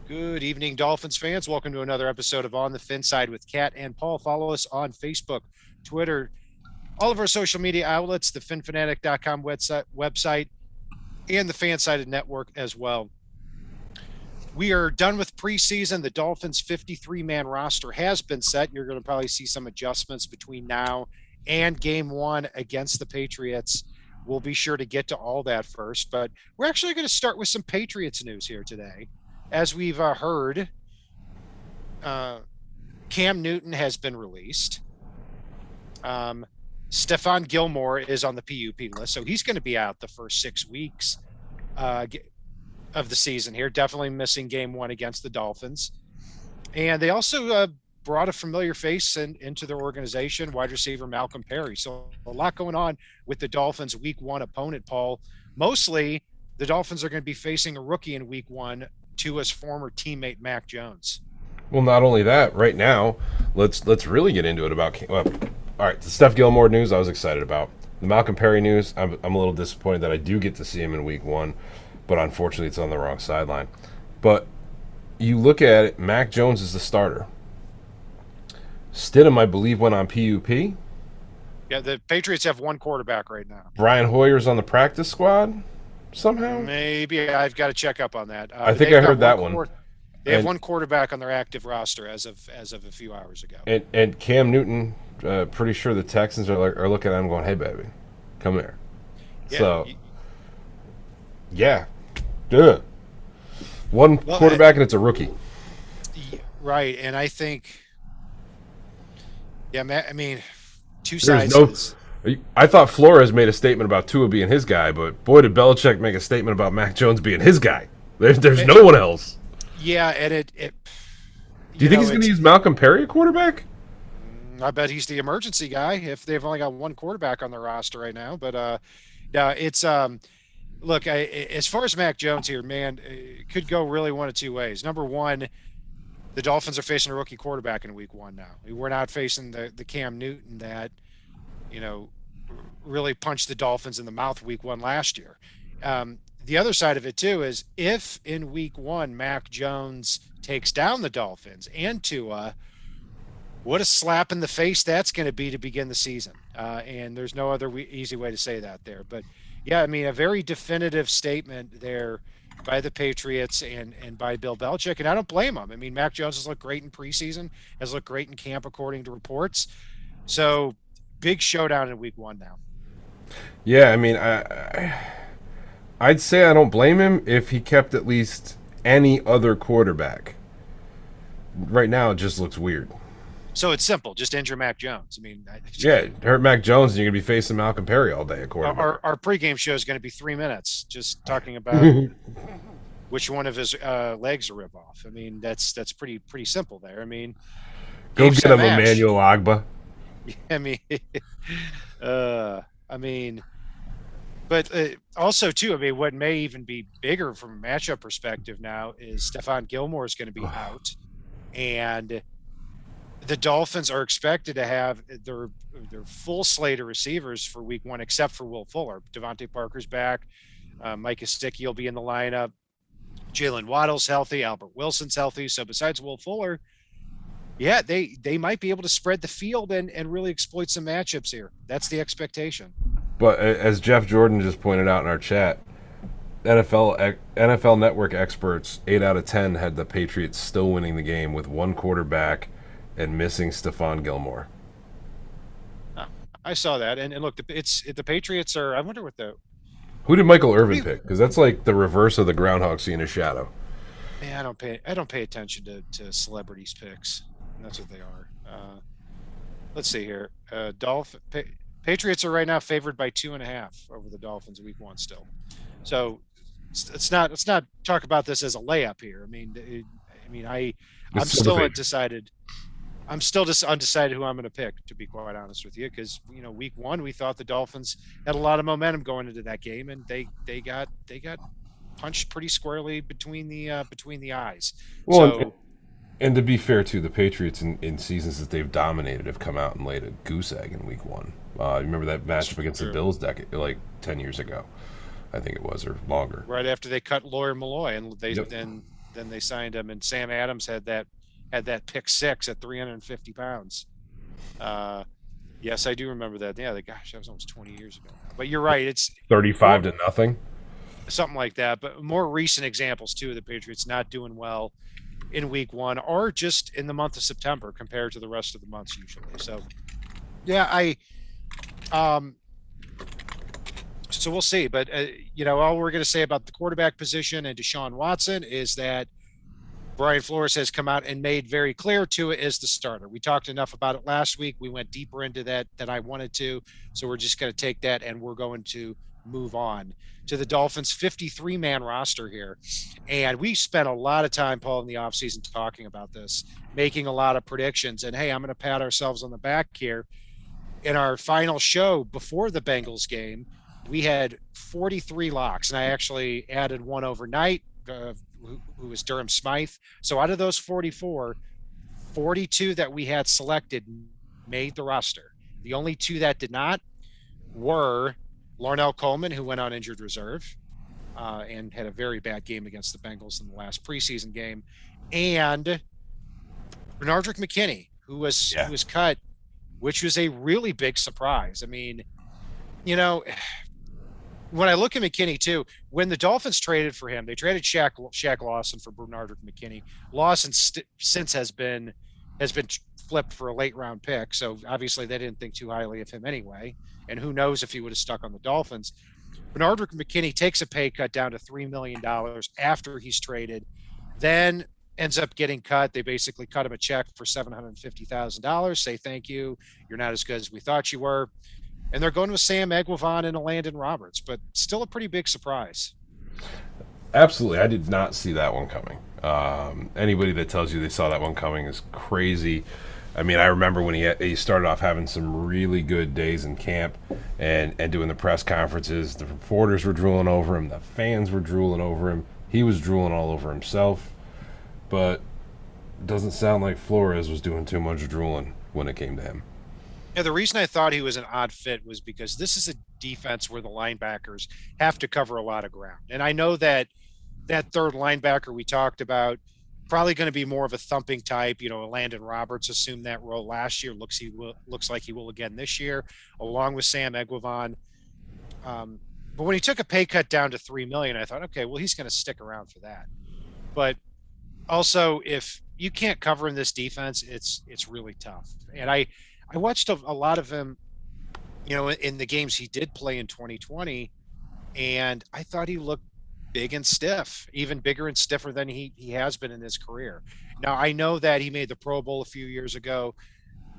Good evening, Dolphins fans. Welcome to another episode of On the Fin Side with Kat and Paul. Follow us on Facebook, Twitter, all of our social media outlets, the finfanatic.com website, and the Fansided Network as well. We are done with preseason. The Dolphins' 53-man roster has been set. You're going to probably see some adjustments between now and game one against the Patriots. We'll be sure to get to all that first, but we're actually going to start with some Patriots news here today. As we've heard, Cam Newton has been released. Stephon Gilmore is on the PUP list, so he's going to be out the first 6 weeks of the season here. Definitely missing game one against the Dolphins. And they also brought a familiar face into their organization, wide receiver Malcolm Perry. So a lot going on with the Dolphins' week one opponent, Paul. Mostly, the Dolphins are going to be facing a rookie in week one, to his former teammate Mac Jones. Well, not only that, right now, let's really get into it about. Well, all right, the Steph Gilmore news I was excited about. The Malcolm Perry news, I'm a little disappointed that I do get to see him in week one, but unfortunately it's on the wrong sideline. But you look at it, Mac Jones is the starter. Stidham, I believe, went on PUP. Yeah, the Patriots have one quarterback right now. Brian Hoyer's on the practice squad somehow. Maybe I've got to check up on that. I think I heard that one. They have one quarterback on their active roster as of a few hours ago. And Cam Newton, pretty sure the Texans are looking at him going, "Hey, baby, come here." Yeah, so, yeah, one quarterback and it's a rookie. Right, and I think, I mean, two There's sides. I thought Flores made a statement about Tua being his guy, but boy, did Belichick make a statement about Mac Jones being his guy. There's no one else. Yeah, and it do you think he's going to use Malcolm Perry at quarterback? I bet he's the emergency guy if they've only got one quarterback on their roster right now. But no, it's look, as far as Mac Jones here, man, it could go really one of two ways. Number one, the Dolphins are facing a rookie quarterback in week one now. We're not facing the Cam Newton that, really punched the Dolphins in the mouth week one last year. The other side of it, too, is if in week one Mac Jones takes down the Dolphins and Tua, what a slap in the face that's going to be to begin the season. And there's no other easy way to say that there. But, yeah, I mean, a very definitive statement there by the Patriots and by Bill Belichick, and I don't blame him. I mean, Mac Jones has looked great in preseason, has looked great in camp according to reports. So, big showdown in week one now. Yeah, I mean, I'd say I don't blame him if he kept at least any other quarterback. Right now, it just looks weird. So it's simple. Just injure Mac Jones. I mean, hurt Mac Jones, and you're going to be facing Malcolm Perry all day at quarterback. Our pregame show is going to be 3 minutes just talking about which one of his legs to rip off. I mean, that's pretty simple there. I mean, go get him, Emmanuel Ogbah. I mean, but also too, I mean, what may even be bigger from a matchup perspective now is Stephon Gilmore is going to be out, and the Dolphins are expected to have their full slate of receivers for week one, except for Will Fuller. Devontae Parker's back. Mike Gesicki will be in the lineup. Jalen Waddle's healthy. Albert Wilson's healthy. So besides Will Fuller, yeah, they might be able to spread the field and really exploit some matchups here. That's the expectation. But as Jeff Jordan just pointed out in our chat, NFL Network experts, 8 out of 10 had the Patriots still winning the game with one quarterback and missing Stephon Gilmore. I saw that, and look, the Patriots are. I wonder what the. Who did Michael Irvin pick? Because that's like the reverse of the groundhog seeing a shadow. Yeah, I don't pay attention to celebrities' picks. That's what they are. Let's see here. Patriots are right now favored by 2.5 over the Dolphins week one still. So let's not talk about this as a layup here. I mean, I'm still undecided. I'm still just undecided who I'm going to pick, to be quite honest with you, because week one we thought the Dolphins had a lot of momentum going into that game, and they got punched pretty squarely between the eyes. Well, and to be fair too, the Patriots in seasons that they've dominated have come out and laid a goose egg in week one. You remember that matchup against the Bills like 10 years ago, I think it was, or longer. Right after they cut Lawyer Malloy, and then they signed him, and Sam Adams had that pick six at 350 pounds. Uh, yes, I do remember that. Yeah, gosh, that was almost 20 years ago now. But you're right. It's 35 more to nothing. something like that. But more recent examples too of the Patriots not doing well in week one or just in the month of September compared to the rest of the months usually. So yeah, um so we'll see. But all we're going to say about the quarterback position and Deshaun Watson is that Brian Flores has come out and made very clear Tua is the starter. We talked enough about it last week. We went deeper into that than I wanted to. So we're just going to take that and we're going to move on to the Dolphins 53-man roster here. And we spent a lot of time, Paul, in the offseason talking about this, making a lot of predictions. And hey, I'm going to pat ourselves on the back here. In our final show before the Bengals game, we had 43 locks, and I actually added one overnight, who was Durham Smythe. So out of those 44, 42 that we had selected made the roster. The only two that did not were Larnell Coleman, who went on injured reserve and had a very bad game against the Bengals in the last preseason game, and Bernardrick McKinney, who was cut, which was a really big surprise. I mean, when I look at McKinney too, when the Dolphins traded for him, they traded Shaq Lawson for Bernardrick McKinney. Lawson since has been flipped for a late round pick, so obviously they didn't think too highly of him anyway. And who knows if he would have stuck on the Dolphins. Bernardrick McKinney takes a pay cut down to $3 million after he's traded, then ends up getting cut. They basically cut him a check for $750,000, say thank you, you're not as good as we thought you were. And they're going with Sam Eguavoen and Landon Roberts, but still a pretty big surprise. Absolutely. I did not see that one coming. Anybody that tells you they saw that one coming is crazy. I mean, I remember when he started off having some really good days in camp and doing the press conferences. The reporters were drooling over him. The fans were drooling over him. He was drooling all over himself. But it doesn't sound like Flores was doing too much drooling when it came to him. Yeah, the reason I thought he was an odd fit was because this is a defense where the linebackers have to cover a lot of ground. And I know that third linebacker we talked about, probably going to be more of a thumping type. Landon Roberts assumed that role last year. Looks like he will again this year, along with Sam Eguavoen. But when he took a pay cut down to $3 million, I thought, okay, well, he's going to stick around for that. But also, if you can't cover in this defense, it's really tough. And I watched a lot of him, in the games he did play in 2020, and I thought he looked big and stiff, even bigger and stiffer than he has been in his career. Now, I know that he made the Pro Bowl a few years ago,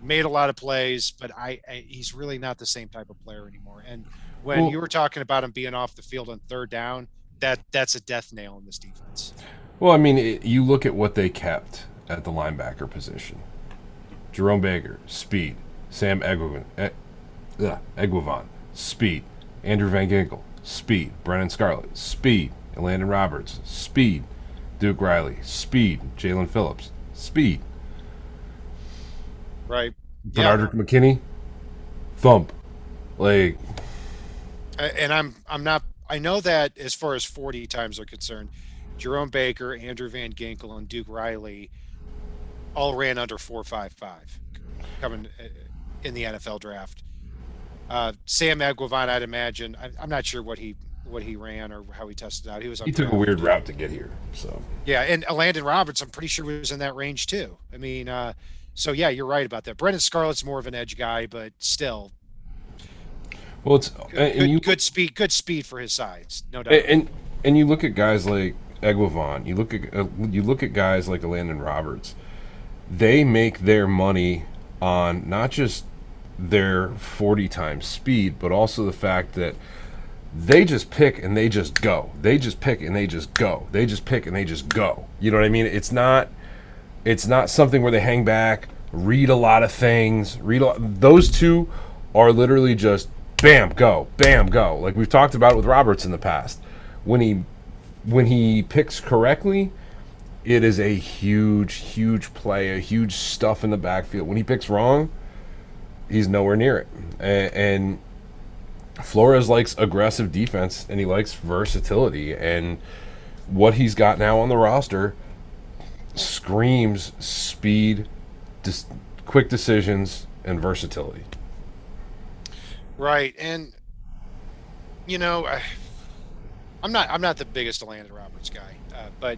made a lot of plays, but he's really not the same type of player anymore. And when you were talking about him being off the field on third down, that's a death nail in this defense. Well, I mean, you look at what they kept at the linebacker position. Jerome Baker, speed. Sam Eguavoen, speed. Andrew Van Ginkel, speed. Brennan Scarlett, speed. Landon Roberts, speed. Duke Riley, speed. Jalen Phillips, speed. Right. Bernardrick McKinney, thump. And I'm not. I know that as far as 40 times are concerned, Jerome Baker, Andrew Van Ginkel, and Duke Riley all ran under 4.55 coming in the NFL draft. Sam Eguavoen, I'd imagine. I'm not sure what he ran or how he tested out. He took a weird route to get here. So yeah, and Landon Roberts, I'm pretty sure was in that range too. I mean, so yeah, you're right about that. Brendan Scarlett's more of an edge guy, but still. Well, it's good speed for his size, no doubt. And you look at guys like Eguavoen, you look at guys like Landon Roberts. They make their money on not just their 40 times speed, but also the fact that they just pick and they just go. They just pick and they just go. They just pick and they just go. You know what I mean? It's not something where they hang back, read a lot of things. Those two are literally just bam, go, bam, go. Like we've talked about with Roberts in the past. When he picks correctly, it is a huge, huge play, a huge stuff in the backfield. When he picks wrong, he's nowhere near it. And Flores likes aggressive defense, and he likes versatility. And what he's got now on the roster, screams speed, dis- quick decisions, and versatility. Right. And you know, I'm not the biggest Landon Roberts guy, but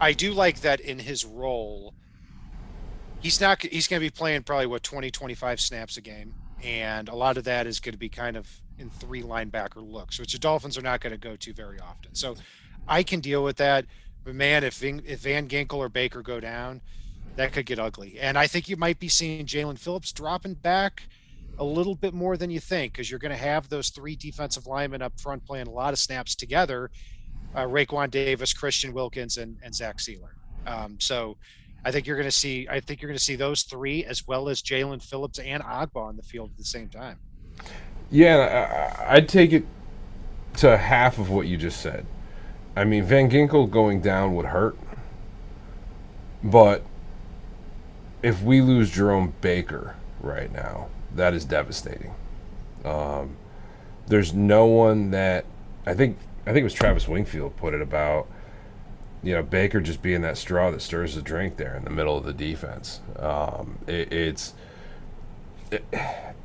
I do like that in his role. He's going to be playing probably what 20 25 snaps a game, and a lot of that is going to be kind of in three linebacker looks, which the Dolphins are not going to go to very often. So I can deal with that. But man, if Van Ginkel or Baker go down, that could get ugly. And I think you might be seeing Jalen Phillips dropping back a little bit more than you think, because you're going to have those three defensive linemen up front playing a lot of snaps together, Raekwon Davis, Christian Wilkins, and Zach Sealer. So I think you're going to see those three as well as Jalen Phillips and Agba on the field at the same time. Yeah, I'd take it to half of what you just said. I mean, Van Ginkel going down would hurt, but if we lose Jerome Baker right now, that is devastating. There's no one that I think it was Travis Wingfield put it about Baker just being that straw that stirs the drink there in the middle of the defense.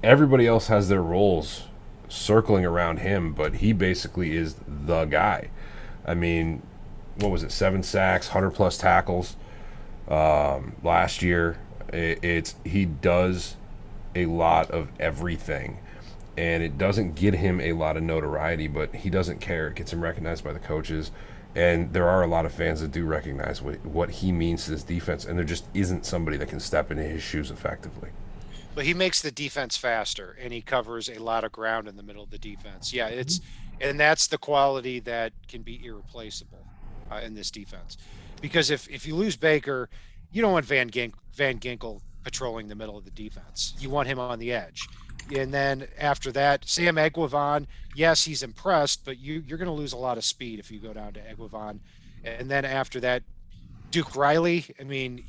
Everybody else has their roles circling around him, but he basically is the guy. I mean, what was it? 7 sacks, 100+ tackles last year. He does a lot of everything, and it doesn't get him a lot of notoriety, but he doesn't care. It gets him recognized by the coaches, and there are a lot of fans that do recognize what he means to this defense, and there just isn't somebody that can step into his shoes effectively. But he makes the defense faster, and he covers a lot of ground in the middle of the defense. Yeah, and that's the quality that can be irreplaceable in this defense. Because if you lose Baker, you don't want Van Ginkel patrolling the middle of the defense. You want him on the edge. And then after that, Sam Eguavon, yes, he's impressed, but you're going to lose a lot of speed if you go down to Eguavon. And then after that, Duke Riley, I mean,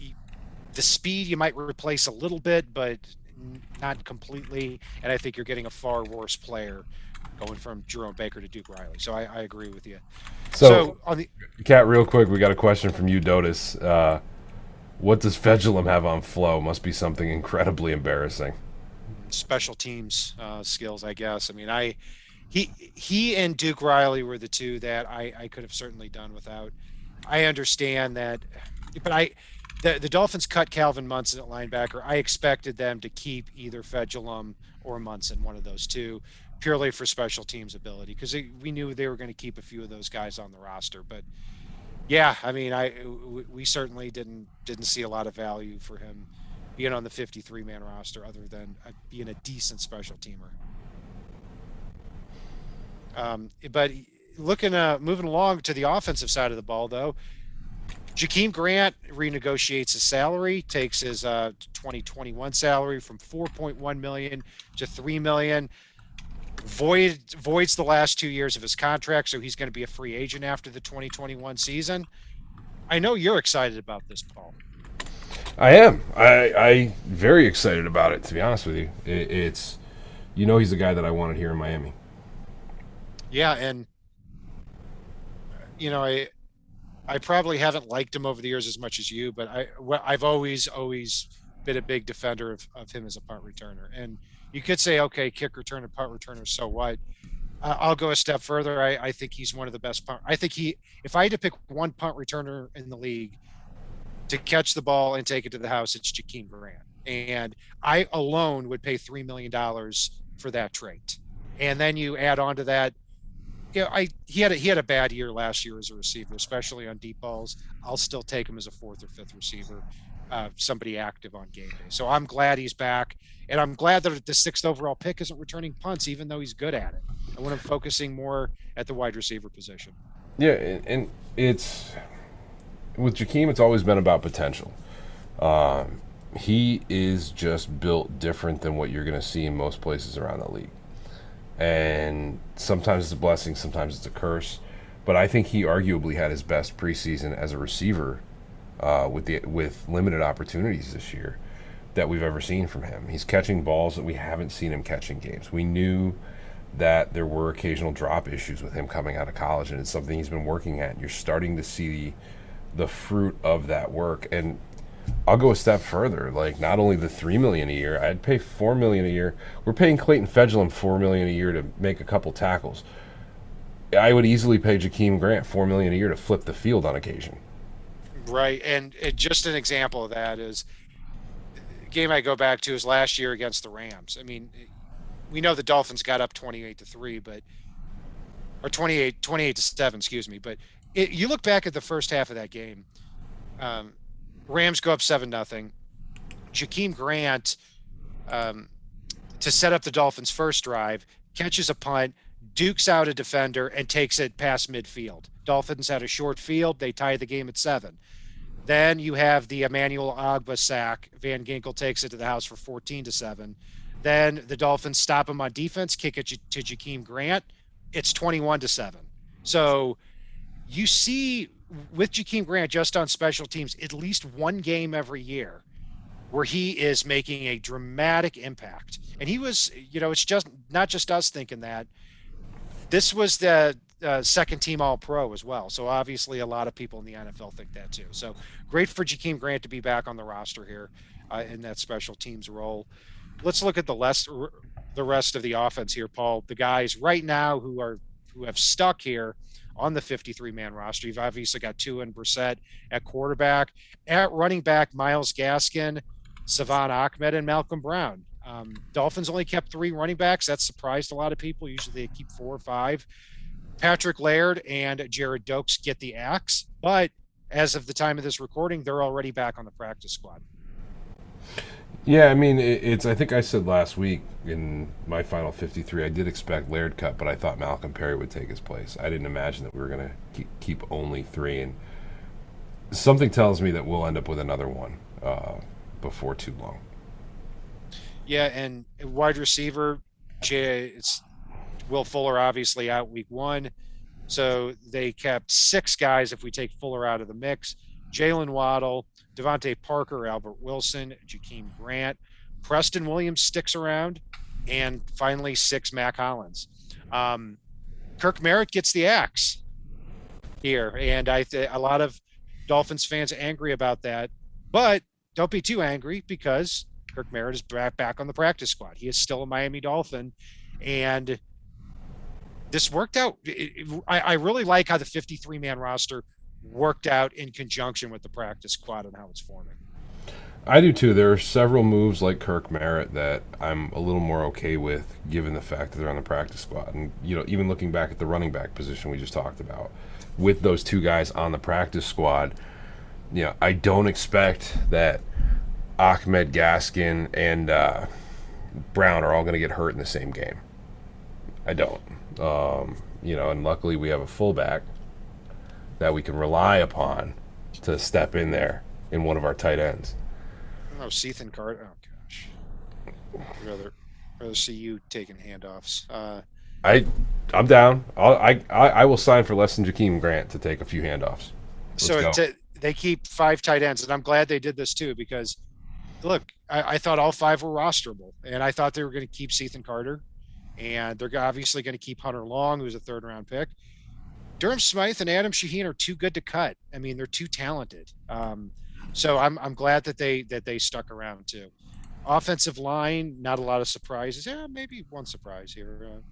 the speed you might replace a little bit, but not completely. And I think you're getting a far worse player going from Jerome Baker to Duke Riley. So I agree with you. So, So on the Kat, real quick, we got a question from you, Dotis. What does Fedulum have on flow? Must be something incredibly embarrassing. special teams skills, I guess. I mean, he and Duke Riley were the two that I could have certainly done without. I understand that, but the Dolphins cut Calvin Munson at linebacker. I expected them to keep either Fedulum or Munson, one of those two, purely for special teams ability, because we knew they were going to keep a few of those guys on the roster. But yeah, I mean, we certainly didn't see a lot of value for him being on the 53-man roster, other than being a decent special teamer. But looking moving along to the offensive side of the ball, though, Jakeem Grant renegotiates his salary, takes his 2021 salary from 4.1 million to 3 million. Voids the last 2 years of his contract, so he's going to be a free agent after the 2021 season. I know you're excited about this, Paul. I am. I very excited about it. To be honest with you, it's he's the guy that I wanted here in Miami. Yeah, and you know, I probably haven't liked him over the years as much as you, but I've always been a big defender of him as a punt returner. And you could say, okay, kick returner, punt returner, so what? I'll go a step further. I think he's one of the best punt. I think if I had to pick one punt returner in the league to catch the ball and take it to the house, it's Jakeem Grant. And I alone would pay $3 million for that trait. And then you add on to that, he had a bad year last year as a receiver, especially on deep balls. I'll still take him as a fourth or fifth receiver, somebody active on game day. So I'm glad he's back, and I'm glad that the 6th overall pick isn't returning punts, even though he's good at it. I want him focusing more at the wide receiver position. Yeah, and it's with Jakeem, it's always been about potential. He is just built different than what you're going to see in most places around the league. And sometimes it's a blessing, sometimes it's a curse. But I think he arguably had his best preseason as a receiver with limited opportunities this year that we've ever seen from him. He's catching balls that we haven't seen him catch in games. We knew that there were occasional drop issues with him coming out of college, and it's something he's been working at. You're starting to see the fruit of that work. And I'll go a step further. Like, not only the $3 million a year, I'd pay $4 million a year. We're paying Clayton Fedulum $4 million a year to make a couple tackles. I would easily pay Jakeem Grant $4 million a year to flip the field on occasion. Right. And just an example of that is game I go back to is last year against the Rams. I mean, we know the Dolphins got up 28-3, but or 28-7, excuse me. But you look back at the first half of that game, um, Rams go up 7-0. Jakeem Grant, um, to set up the Dolphins' first drive, catches a punt, dukes out a defender, and takes it past midfield. Dolphins had a short field. They tie the game at 7. Then you have the Emmanuel Ogba sack. Van Ginkel takes it to the house for 14-7. Then the Dolphins stop him on defense, kick it to Jakeem Grant. It's 21-7. So you see with Jakeem Grant just on special teams, at least one game every year where he is making a dramatic impact. And he was, it's just not just us thinking that. This was the second team All Pro as well. So obviously, a lot of people in the NFL think that too. So great for Jakeem Grant to be back on the roster here in that special teams role. Let's look at the rest of the offense here, Paul. The guys right now who have stuck here on the 53-man roster. You've obviously got Tua and Brissett at quarterback. At running back, Myles Gaskin, Savon Ahmed, and Malcolm Brown. Dolphins only kept 3 running backs. That surprised a lot of people. Usually they keep 4 or 5. Patrick Laird and Jared Dokes get the axe, but as of the time of this recording, they're already back on the practice squad. Yeah, I mean, it's. I think I said last week in my final 53, I did expect Laird cut, but I thought Malcolm Perry would take his place. I didn't imagine that we were going to keep only 3, and something tells me that we'll end up with another one before too long. Yeah, and wide receiver, it's Will Fuller obviously out week 1. So they kept 6 guys if we take Fuller out of the mix. Jalen Waddle, Devontae Parker, Albert Wilson, Jakeem Grant, Preston Williams sticks around, and finally 6 Mac Hollins. Kirk Merritt gets the axe here, and a lot of Dolphins fans are angry about that, but don't be too angry because Kirk Merritt is back on the practice squad. He is still a Miami Dolphin, and this worked out. I really like how the 53-man roster worked out in conjunction with the practice squad and how it's forming. I do too. There are several moves like Kirk Merritt that I'm a little more okay with, given the fact that they're on the practice squad. And even looking back at the running back position we just talked about, with those 2 guys on the practice squad, I don't expect that Ahmed, Gaskin, and Brown are all going to get hurt in the same game. I don't. And luckily we have a fullback that we can rely upon to step in there in one of our tight ends. Oh, Ethan Carter. Oh gosh, I'd rather see you taking handoffs. I'm down. I will sign for less than Jakeem Grant to take a few handoffs. They keep 5 tight ends, and I'm glad they did this too because, look, I thought all 5 were rosterable, and I thought they were going to keep Ethan Carter, and they're obviously going to keep Hunter Long, who's a 3rd-round pick. Durham Smythe and Adam Shaheen are too good to cut. I mean, they're too talented. So I'm glad that they stuck around too. Offensive line, not a lot of surprises. Yeah, maybe one surprise here,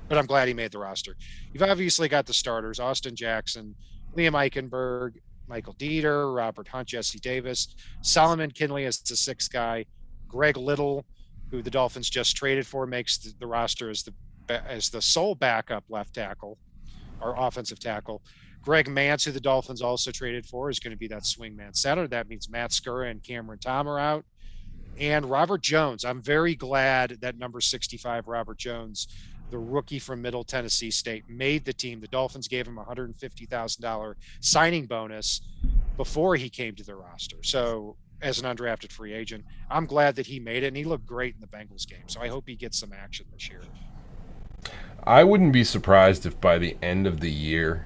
but I'm glad he made the roster. You've obviously got the starters: Austin Jackson, Liam Eichenberg, Michael Dieter, Robert Hunt, Jesse Davis, Solomon Kinley as the 6th guy, Greg Little, who the Dolphins just traded for, makes the roster as the sole backup left tackle or offensive tackle. Greg Mance, who the Dolphins also traded for, is going to be that swingman center. That means Matt Skura and Cameron Tom are out. And Robert Jones. I'm very glad that number 65, Robert Jones, the rookie from Middle Tennessee State, made the team. The Dolphins gave him a $150,000 signing bonus before he came to the roster. So as an undrafted free agent, I'm glad that he made it, and he looked great in the Bengals game. So I hope he gets some action this year. I wouldn't be surprised if by the end of the year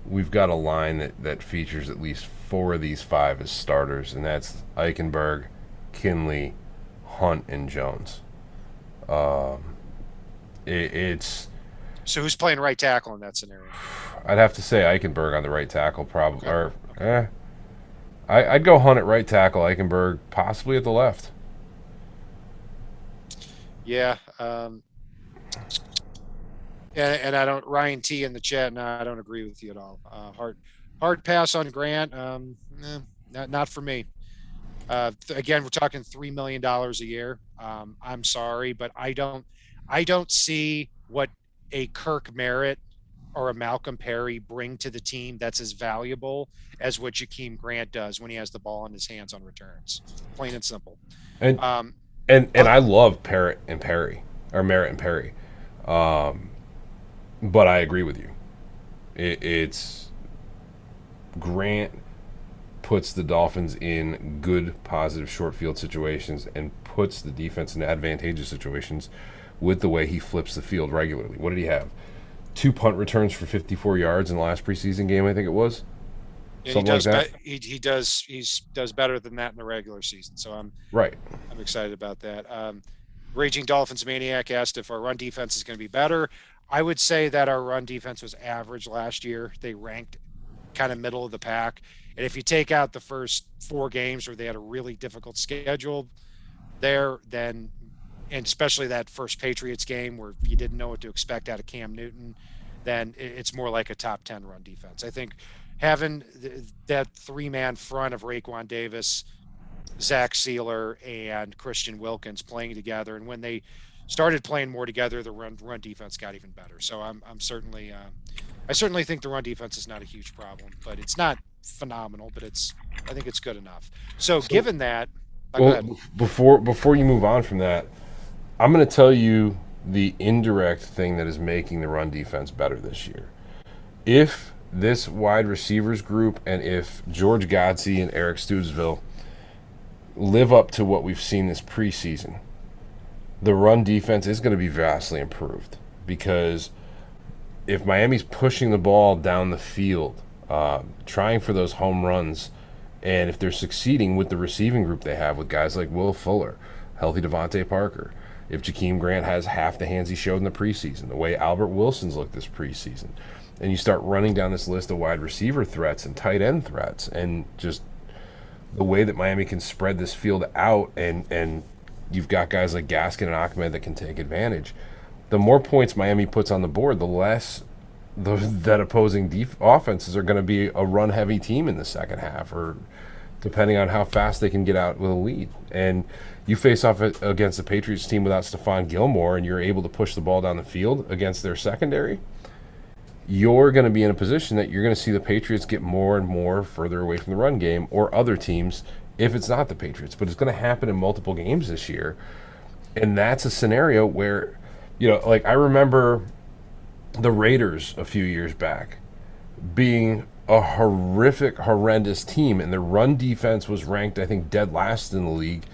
we've got a line that features at least 4 of these 5 as starters, and that's Eichenberg, Kinley, Hunt, and Jones. It's So who's playing right tackle in that scenario? I'd have to say Eichenberg on the right tackle, probably. Okay. Or Okay. I'd go Hunt at right tackle, Eichenberg possibly at the left. Yeah. And I don't Ryan T in the chat. No, I don't agree with you at all. Hard pass on Grant. Not for me. Again, we're talking $3 million a year. I'm sorry, but I don't see what a Kirk Merritt or a Malcolm Perry bring to the team that's as valuable as what Jakeem Grant does when he has the ball in his hands on returns. Plain and simple. And Um, and but I love Parrott and Perry, or Merritt and Perry. But I agree with you. It's Grant puts the Dolphins in good, positive short field situations and puts the defense in advantageous situations with the way he flips the field regularly. What did he have? Two punt returns for 54 yards in the last preseason game, I think it was. and he Something like does that. he does better than that in the regular season. So Right. I'm excited about that. Raging Dolphins Maniac asked if our run defense is going to be better. I would say that our run defense was average last year. They ranked kind of middle of the pack. And if you take out the first 4 games where they had a really difficult schedule there, then, and especially that first Patriots game where you didn't know what to expect out of Cam Newton, then it's more like a top 10 run defense. I think having that 3-man front of Raekwon Davis, Zach Sealer, and Christian Wilkins playing together, and when they started playing more together, the run defense got even better. So I'm certainly I certainly think the run defense is not a huge problem, but it's not phenomenal, but I think it's good enough. So So, given that, go well, ahead. before you move on from that, I'm going to tell you the indirect thing that is making the run defense better this year. If this wide receivers group and if George Godsey and Eric Stoodsville live up to what we've seen this preseason, the run defense is going to be vastly improved because if Miami's pushing the ball down the field, trying for those home runs, and if they're succeeding with the receiving group they have with guys like Will Fuller, healthy Devontae Parker, if Jakeem Grant has half the hands he showed in the preseason, the way Albert Wilson's looked this preseason, and you start running down this list of wide receiver threats and tight end threats, and just the way that Miami can spread this field out, and you've got guys like Gaskin and Ahmed that can take advantage. The more points Miami puts on the board, the less that opposing offenses are going to be a run-heavy team in the second half, or depending on how fast they can get out with a lead. And you face off against the Patriots team without Stephon Gilmore, and you're able to push the ball down the field against their secondary, you're going to be in a position that you're going to see the Patriots get more and more further away from the run game, or other teams if it's not the Patriots. But it's going to happen in multiple games this year. And that's a scenario where, like I remember the Raiders a few years back being a horrendous team, and their run defense was ranked, I think, dead last in the league,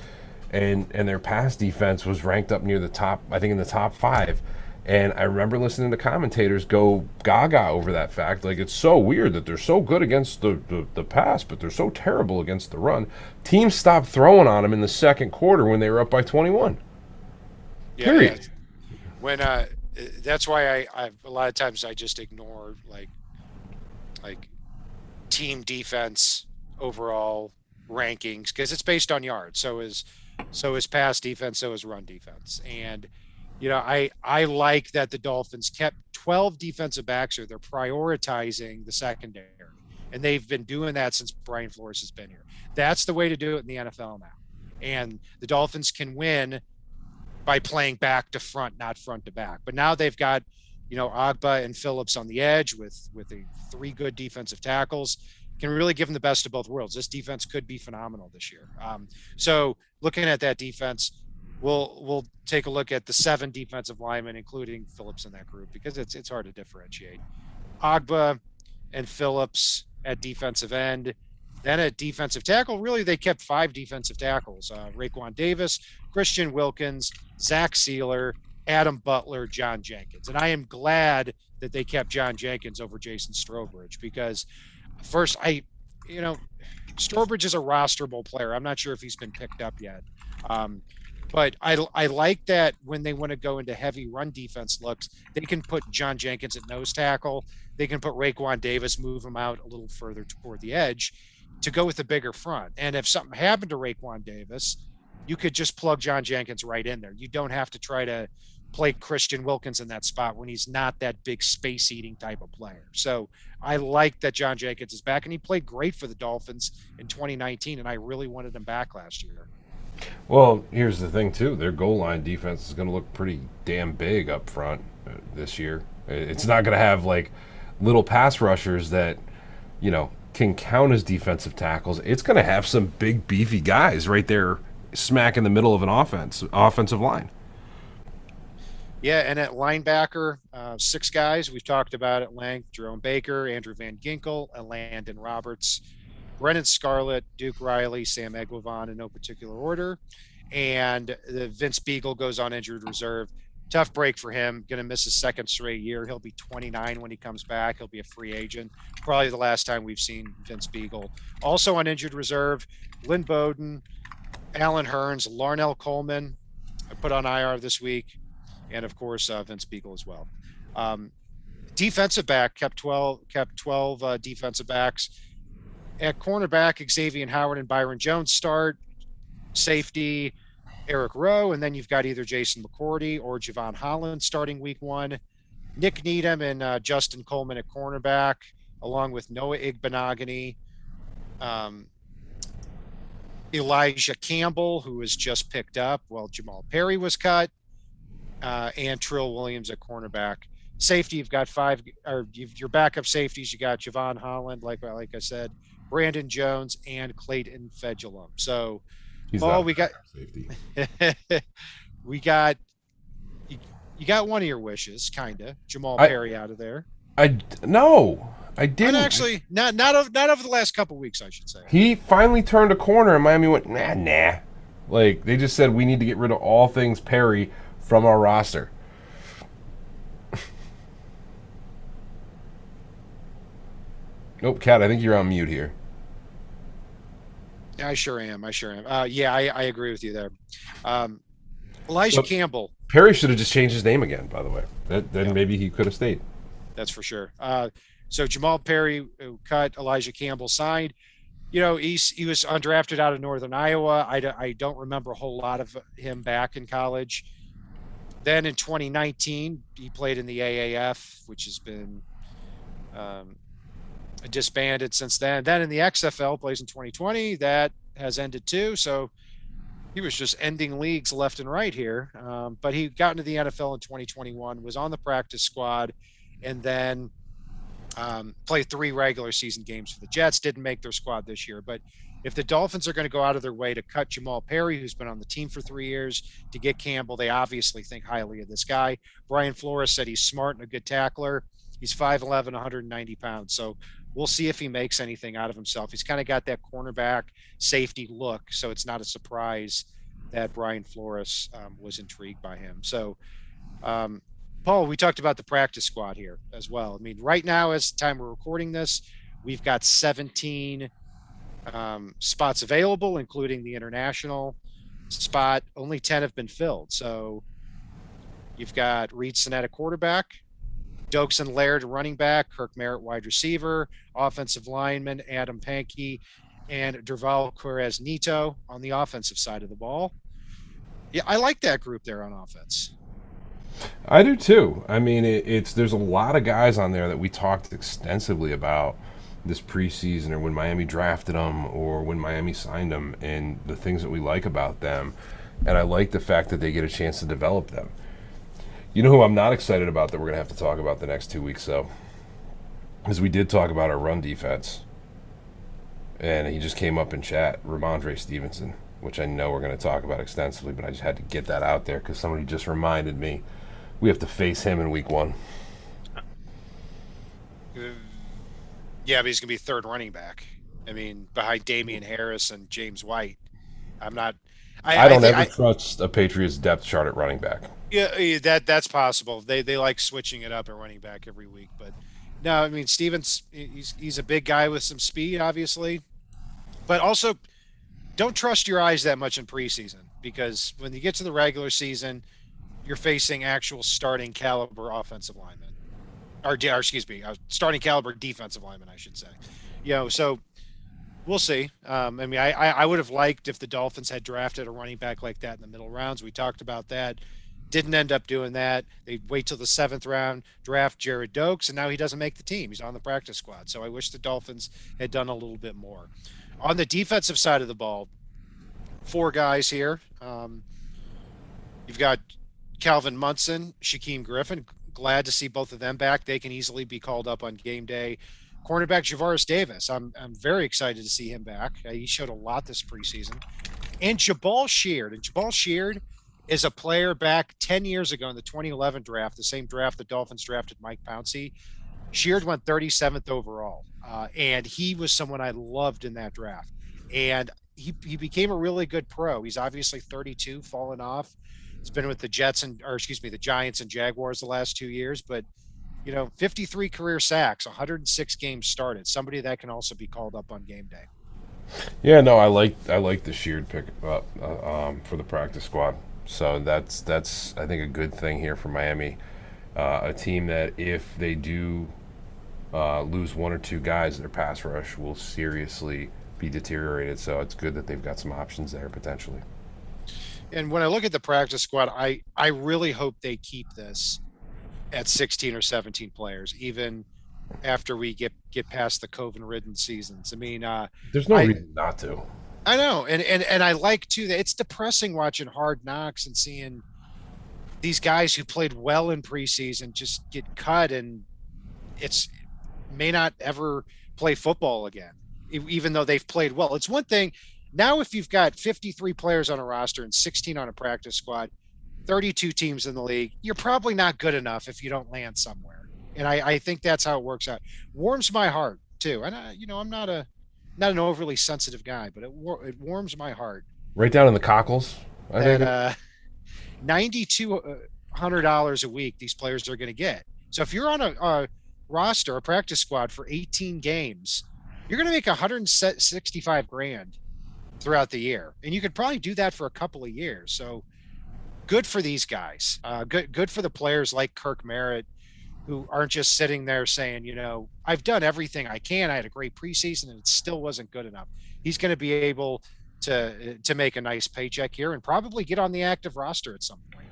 and their pass defense was ranked up near the top, I think, in the top 5. And I remember listening to commentators go gaga over that fact. Like, it's so weird that they're so good against the pass, but they're so terrible against the run. Teams stopped throwing on them in the second quarter when they were up by 21. Yeah, yeah. Period. When that's why I a lot of times I just ignore like team defense overall rankings because it's based on yards. So is pass defense, so is run defense. And I like that the Dolphins kept 12 defensive backs, or they're prioritizing the secondary. And they've been doing that since Brian Flores has been here. That's the way to do it in the NFL now. And the Dolphins can win by playing back to front, not front to back. But now they've got, Agba and Phillips on the edge with 3 good defensive tackles. Can really give them the best of both worlds. This defense could be phenomenal this year. So looking at that defense, we'll take a look at the 7 defensive linemen, including Phillips in that group, because it's hard to differentiate. Agba and Phillips at defensive end. Then at defensive tackle, really they kept 5 defensive tackles: Raekwon Davis, Christian Wilkins, Zach Sealer, Adam Butler, John Jenkins. And I am glad that they kept John Jenkins over Jason Strowbridge, because first, Strowbridge is a rosterable player. I'm not sure if he's been picked up yet. But I like that when they want to go into heavy run defense looks, they can put John Jenkins at nose tackle. They can put Raekwon Davis, move him out a little further toward the edge to go with the bigger front. And if something happened to Raekwon Davis, you could just plug John Jenkins right in there. You don't have to try to play Christian Wilkins in that spot when he's not that big space eating type of player. So I like that John Jenkins is back, and he played great for the Dolphins in 2019, and I really wanted him back last year. Well, here's the thing too. Their goal line defense is going to look pretty damn big up front this year. It's not going to have like little pass rushers that, can count as defensive tackles. It's going to have some big beefy guys right there smack in the middle of an offensive line. Yeah, and at linebacker, 6 guys we've talked about at length: Jerome Baker, Andrew Van Ginkel, and Landon Roberts, Brennan Scarlett, Duke Riley, Sam Eguavon in no particular order. And Vince Beagle goes on injured reserve. Tough break for him. Going to miss his second straight year. He'll be 29 when he comes back. He'll be a free agent. Probably the last time we've seen Vince Beagle. Also on injured reserve, Lynn Bowden, Alan Hearns, Larnell Coleman, I put on IR this week, and of course Vince Beagle as well. Defensive back kept 12 defensive backs. At cornerback, Xavier Howard and Byron Jones start. Safety, Eric Rowe, and then you've got either Jason McCourty or Javon Holland starting week 1. Nick Needham and Justin Coleman at cornerback, along with Noah Igbenogany, Elijah Campbell, who was just picked up while Jamal Perry was cut, and Trill Williams at cornerback. Safety, you've got your backup safeties. You got Javon Holland, like I said, Brandon Jones, and Clayton Fedulum. So, Paul, we got safety. we got you got one of your wishes, kind of. Jamal Perry out of there. I didn't. Actually, not over the last couple of weeks, I should say. He finally turned a corner, and Miami went nah. Like they just said, we need to get rid of all things Perry from our roster. Nope, Kat, I think you're on mute here. I sure am. Yeah, I agree with you there. Elijah Campbell. Perry should have just changed his name again, by the way. Then maybe he could have stayed. That's for sure. So Jamal Perry, who cut, Elijah Campbell signed. He was undrafted out of Northern Iowa. I don't remember a whole lot of him back in college. Then in 2019, he played in the AAF, which has been disbanded since then. Then in the XFL, plays in 2020. That has ended too. So he was just ending leagues left and right here. But he got into the NFL in 2021, was on the practice squad, and then played 3 regular season games for the Jets. Didn't make their squad this year. But if the Dolphins are going to go out of their way to cut Jamal Perry, who's been on the team for 3 years, to get Campbell, they obviously think highly of this guy. Brian Flores said he's smart and a good tackler. He's 5'11", 190 pounds. So we'll see if he makes anything out of himself. He's kind of got that cornerback safety look, so it's not a surprise that Brian Flores was intrigued by him. So, Paul, we talked about the practice squad here as well. I mean, right now, as the time we're recording this, we've got 17 spots available, including the international spot. Only 10 have been filled. So you've got Reed Sinnett at quarterback, Dokes and Laird running back, Kirk Merritt wide receiver, offensive lineman Adam Pankey, and Derval Querez Nito on the offensive side of the ball. Yeah, I like that group there on offense. I do too. I mean, there's a lot of guys on there that we talked extensively about this preseason, or when Miami drafted them, or when Miami signed them, and the things that we like about them. And I like the fact that they get a chance to develop them. You know who I'm not excited about that we're going to have to talk about the next 2 weeks, though? Because we did talk about our run defense. And he just came up in chat, Ramondre Stevenson, which I know we're going to talk about extensively, but I just had to get that out there because somebody just reminded me we have to face him in week 1. Yeah, but he's going to be third running back. I mean, behind Damian Harris and James White. I don't ever trust a Patriots depth chart at running back. Yeah, that's possible. They like switching it up at running back every week, but no, I mean Stevens, he's a big guy with some speed, obviously, but also don't trust your eyes that much in preseason because when you get to the regular season, you're facing actual starting caliber offensive linemen, or excuse me, starting caliber defensive linemen, I should say. So we'll see. I mean, I would have liked if the Dolphins had drafted a running back like that in the middle rounds. We talked about that. Didn't end up doing that. They wait till the seventh round, draft Jared Dokes, and now he doesn't make the team. He's on the practice squad. So I wish the Dolphins had done a little bit more. On the defensive side of the ball, four guys here. You've got Calvin Munson, Shaquem Griffin. Glad to see both of them back. They can easily be called up on game day. Cornerback Javaris Davis. I'm very excited to see him back. He showed a lot this preseason. And Jabal Sheard. And Jabal Sheard is a player back 10 years ago in the 2011 draft, the same draft the Dolphins drafted Mike Pouncey. Sheard went 37th overall, and he was someone I loved in that draft. And he became a really good pro. He's obviously 32, fallen off. He's been with the the Giants and Jaguars the last 2 years, but 53 career sacks, 106 games started. Somebody that can also be called up on game day. Yeah, no, I like the Sheard pick up for the practice squad. So that's I think a good thing here for Miami, a team that if they do lose one or two guys, their pass rush will seriously be deteriorated. So it's good that they've got some options there potentially. And when I look at the practice squad, I really hope they keep this at 16 or 17 players, even after we get past the COVID-ridden seasons. I mean, There's no reason not to. I know, and I like too that it's depressing watching Hard Knocks and seeing these guys who played well in preseason just get cut, and it's may not ever play football again, even though they've played well. It's one thing now if you've got 53 players on a roster and 16 on a practice squad, 32 teams in the league, you're probably not good enough if you don't land somewhere. And I think that's how it works out. Warms my heart too. And I'm not an overly sensitive guy, but it warms my heart. Right down in the cockles. I think $9,200 a week these players are going to get. So if you're on a roster, a practice squad for 18 games, you're going to make 165 grand throughout the year, and you could probably do that for a couple of years. So good for these guys. Good for the players like Kirk Merritt, who aren't just sitting there saying, I've done everything I can. I had a great preseason and it still wasn't good enough. He's going to be able to make a nice paycheck here and probably get on the active roster at some point.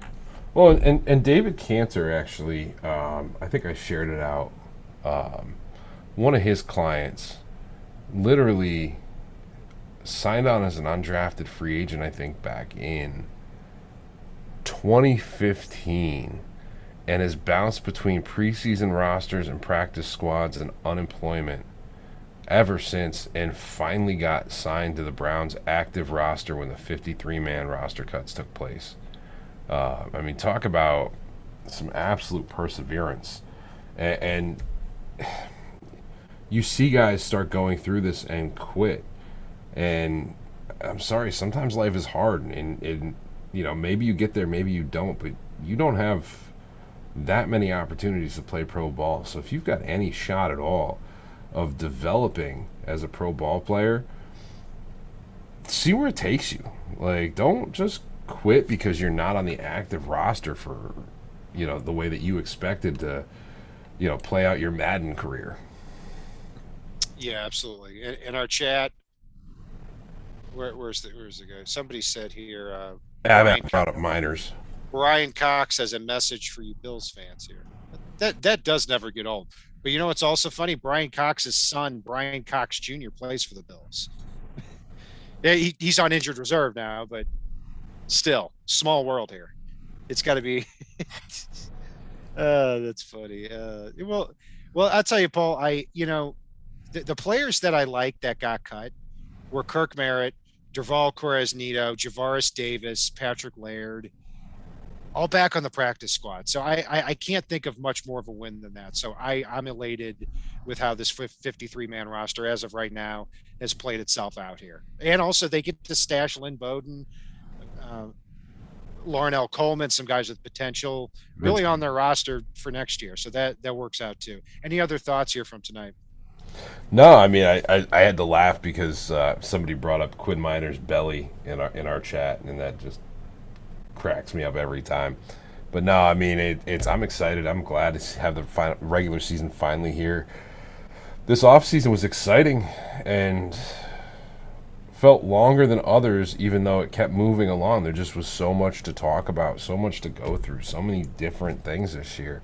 Well, and David Cantor actually, I think I shared it out. One of his clients literally signed on as an undrafted free agent, I think, back in 2015, and has bounced between preseason rosters and practice squads and unemployment ever since, and finally got signed to the Browns' active roster when the 53-man roster cuts took place. I mean, talk about some absolute perseverance. And you see guys start going through this and quit. And I'm sorry, sometimes life is hard. And maybe you get there, maybe you don't, but you don't have that many opportunities to play pro ball. So if you've got any shot at all of developing as a pro ball player, see where it takes you. Like, don't just quit because you're not on the active roster for, the way that you expected to, play out your Madden career. Yeah, absolutely. In our chat, where's the guy? Somebody said here, I haven't brought up minors. Brian Cox has a message for you Bills fans here. That does never get old. But it's also funny. Brian Cox's son, Brian Cox Jr., plays for the Bills. Yeah, he's on injured reserve now, but still, small world here. It's got to be. That's funny. Well, I'll tell you, Paul. The players that I liked that got cut were Kirk Merritt, Derval Corez-Nito, Javaris Davis, Patrick Laird, all back on the practice squad. So I can't think of much more of a win than that. So I'm elated with how this 53-man roster, as of right now, has played itself out here. And also they get to stash Lynn Bowden, Larnell Coleman, some guys with potential really on their roster for next year. So that works out too. Any other thoughts here from tonight? No, I mean, I had to laugh because somebody brought up Quinn Miner's belly in our chat, and that just cracks me up every time. But no, I mean it's. I'm excited. I'm glad to have the regular season finally here. This offseason was exciting and felt longer than others, even though it kept moving along. There just was so much to talk about, so much to go through, so many different things this year,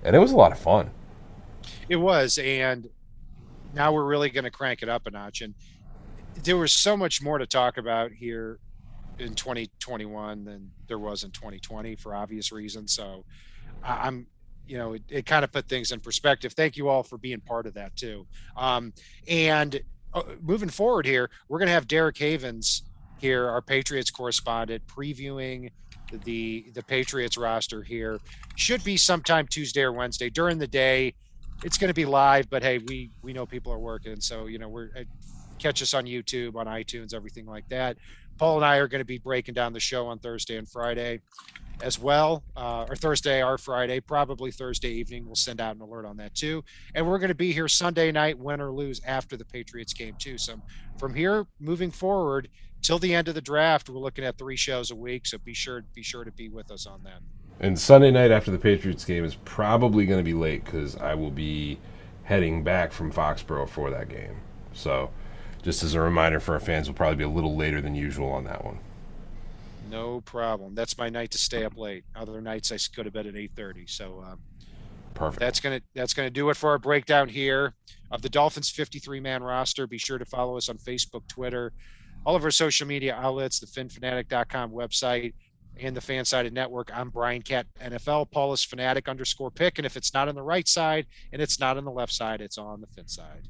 and it was a lot of fun. It was, and now we're really going to crank it up a notch. And there was so much more to talk about here in 2021 than there was in 2020 for obvious reasons. So I'm, it kind of put things in perspective. Thank you all for being part of that too. And moving forward here, we're going to have Derek Havens here, our Patriots correspondent, previewing the Patriots roster here. Should be sometime Tuesday or Wednesday during the day. It's going to be live, but hey, we know people are working, so we're catch us on YouTube, on iTunes, everything like that. Paul and I are going to be breaking down the show on Thursday and Friday as well, or Thursday or Friday, probably Thursday evening. We'll send out an alert on that too. And we're going to be here Sunday night, win or lose, after the Patriots game too. So from here moving forward till the end of the draft, we're looking at 3 shows a week. So be sure to be with us on that. And Sunday night after the Patriots game is probably going to be late because I will be heading back from Foxborough for that game. So, just as a reminder for our fans, we'll probably be a little later than usual on that one. No problem. That's my night to stay up late. Other nights I go to bed at 8:30. So Perfect. That's gonna do it for our breakdown here of the Dolphins 53-man roster. Be sure to follow us on Facebook, Twitter, all of our social media outlets, the finfanatic.com website, and the Fansided Network. I'm Brian Cat NFL. Paul is fanatic _ pick. And if it's not on the right side and it's not on the left side, it's on the fin side.